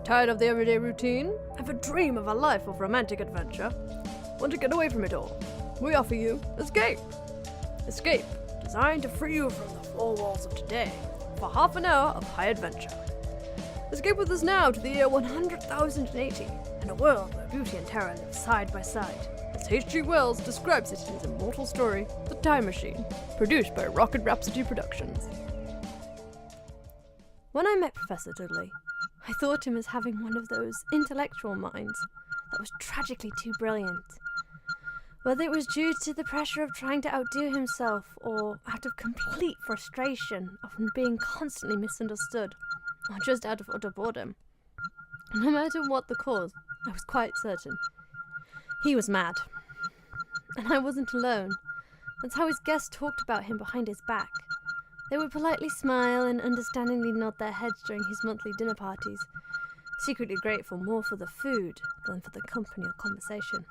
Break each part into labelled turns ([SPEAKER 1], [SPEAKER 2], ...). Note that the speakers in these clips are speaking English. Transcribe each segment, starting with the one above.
[SPEAKER 1] Tired of the everyday routine? Have a dream of a life of romantic adventure? Want to get away from it all? We offer you Escape. Escape, designed to free you from the four walls of today for half an hour of high adventure. Escape with us now to the year 100,080 and a world where beauty and terror live side by side, as H.G. Wells describes it in his immortal story, The Time Machine, produced by Rocket Rhapsody Productions. When I met Professor Dudley, I thought him as having one of those intellectual minds that was tragically too brilliant. Whether it was due to the pressure of trying to outdo himself or out of complete frustration of being constantly misunderstood, or just out of utter boredom. No matter what the cause, I was quite certain. He was mad. And I wasn't alone. That's how his guests talked about him behind his back. They would politely smile and understandingly nod their heads during his monthly dinner parties, secretly grateful more for the food than for the company or conversation.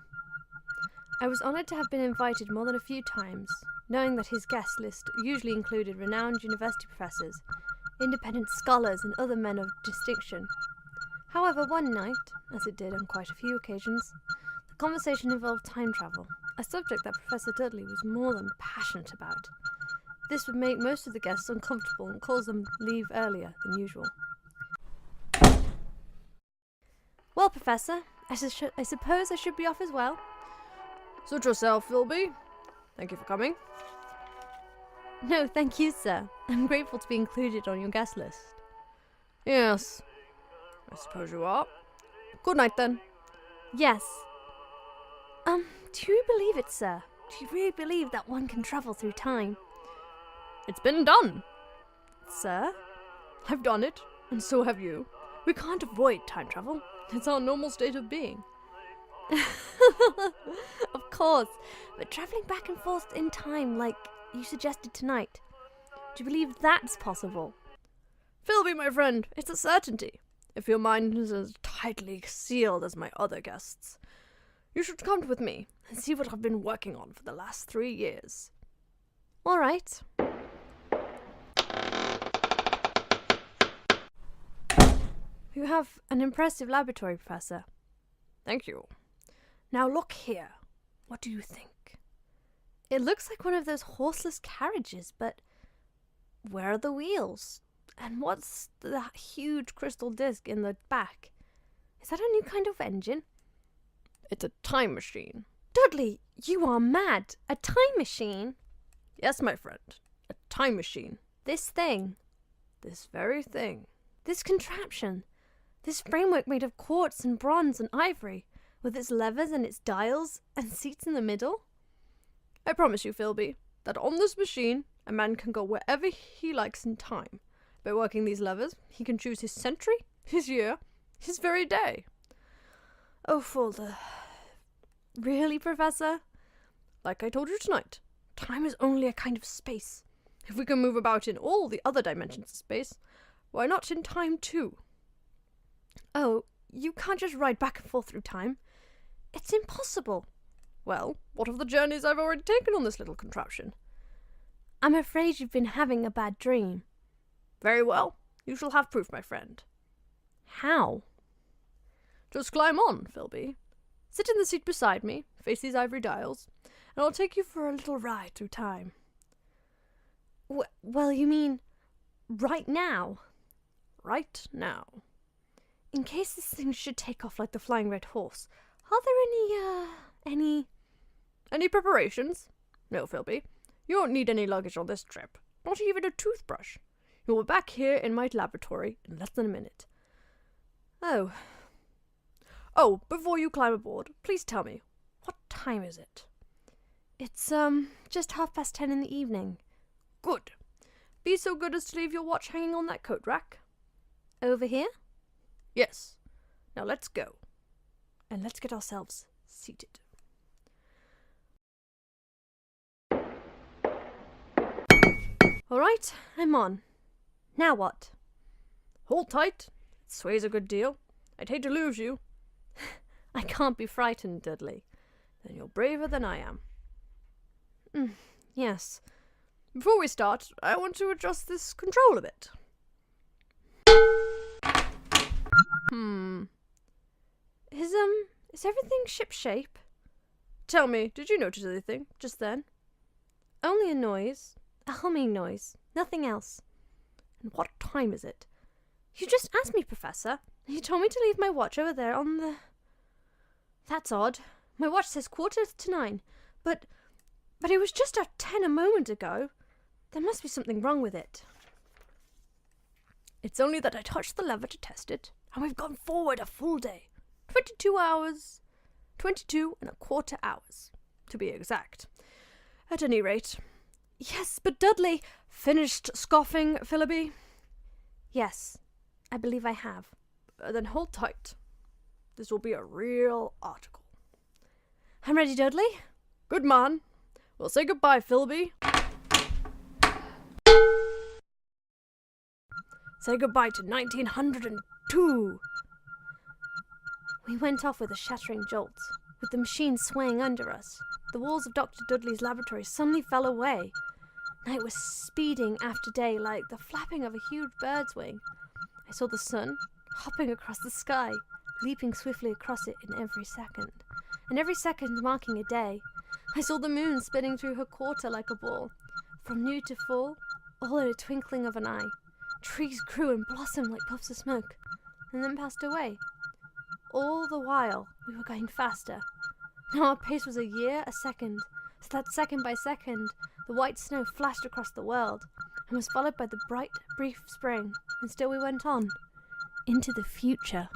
[SPEAKER 1] I was honoured to have been invited more than a few times, knowing that his guest list usually included renowned university professors, independent scholars and other men of distinction. However, one night, as it did on quite a few occasions, the conversation involved time travel, a subject that Professor Dudley was more than passionate about. This would make most of the guests uncomfortable and cause them to leave earlier than usual. Well, Professor, I suppose I should be off as well. Suit yourself, Philby. Thank you for coming. No, thank you, sir. I'm grateful to be included on your guest list. Yes, I suppose you are. Good night, then. Yes. Do you believe it, sir? Do you really believe that one can travel through time? It's been done. Sir? I've done it, and so have you. We can't avoid time travel. It's our normal state of being. Of course, but travelling back and forth in time like you suggested tonight, do you believe that's possible? Philby, my friend, it's a certainty. If your mind is as tightly sealed as my other guests, you should come with me and see what I've been working on for the last 3 years. All right. You have an impressive laboratory, Professor. Thank you. Now look here. What do you think? It looks like one of those horseless carriages, but where are the wheels? And what's that huge crystal disc in the back? Is that a new kind of engine? It's a time machine. Dudley, you are mad. A time machine? Yes, my friend. A time machine. This thing. This very thing. This contraption. This framework made of quartz and bronze and ivory, with its levers and its dials and seats in the middle? I promise you, Philby, that on this machine, a man can go wherever he likes in time. By working these levers, he can choose his century, his year, his very day. Oh, Fulda. Really, Professor? Like I told you tonight, time is only a kind of space. If we can move about in all the other dimensions of space, why not in time too? Oh, you can't just ride back and forth through time. It's impossible. Well, what of the journeys I've already taken on this little contraption? I'm afraid you've been having a bad dream. Very well. You shall have proof, my friend. How? Just climb on, Philby. Sit in the seat beside me, face these ivory dials, and I'll take you for a little ride through time. Well, you mean right now? Right now. In case this thing should take off like the flying red horse, are there any preparations? No, Philby. You don't need any luggage on this trip. Not even a toothbrush. You'll be back here in my laboratory in less than a minute. Oh, before you climb aboard, please tell me, what time is it? It's, just 10:30 in the evening. Good. Be so good as to leave your watch hanging on that coat rack. Over here? Yes. Now let's go. And let's get ourselves seated. All right, I'm on. Now what? Hold tight. It sways a good deal. I'd hate to lose you. I can't be frightened, Dudley. Then you're braver than I am. Yes. Before we start, I want to adjust this control a bit. Is everything shipshape? Tell me, did you notice anything just then? Only a noise. A humming noise. Nothing else. And what time is it? You just asked me, Professor. You told me to leave my watch over there on the... That's odd. My watch says 9:15, but it was just at 10 a moment ago. There must be something wrong with it. It's only that I touched the lever to test it, and we've gone forward a full day. 22 hours. 22¼ hours, to be exact. At any rate. Yes, but Dudley... Finished scoffing, Philippi? Yes, I believe I have.
[SPEAKER 2] Then hold tight. This will be a real article.
[SPEAKER 1] I'm ready, Dudley.
[SPEAKER 2] Good man. We'll say goodbye, Philby. Say goodbye to 1902.
[SPEAKER 1] We went off with a shattering jolt, with the machine swaying under us. The walls of Dr. Dudley's laboratory suddenly fell away. Night was speeding after day like the flapping of a huge bird's wing. I saw the sun hopping across the sky, leaping swiftly across it in every second, and every second marking a day. I saw the moon spinning through her quarter like a ball, from new to full, all in a twinkling of an eye. Trees grew and blossomed like puffs of smoke, and then passed away. All the while we were going faster. Now our pace was a year a second, so that second by second the white snow flashed across the world, and was followed by the bright, brief spring, and still we went on, into the future.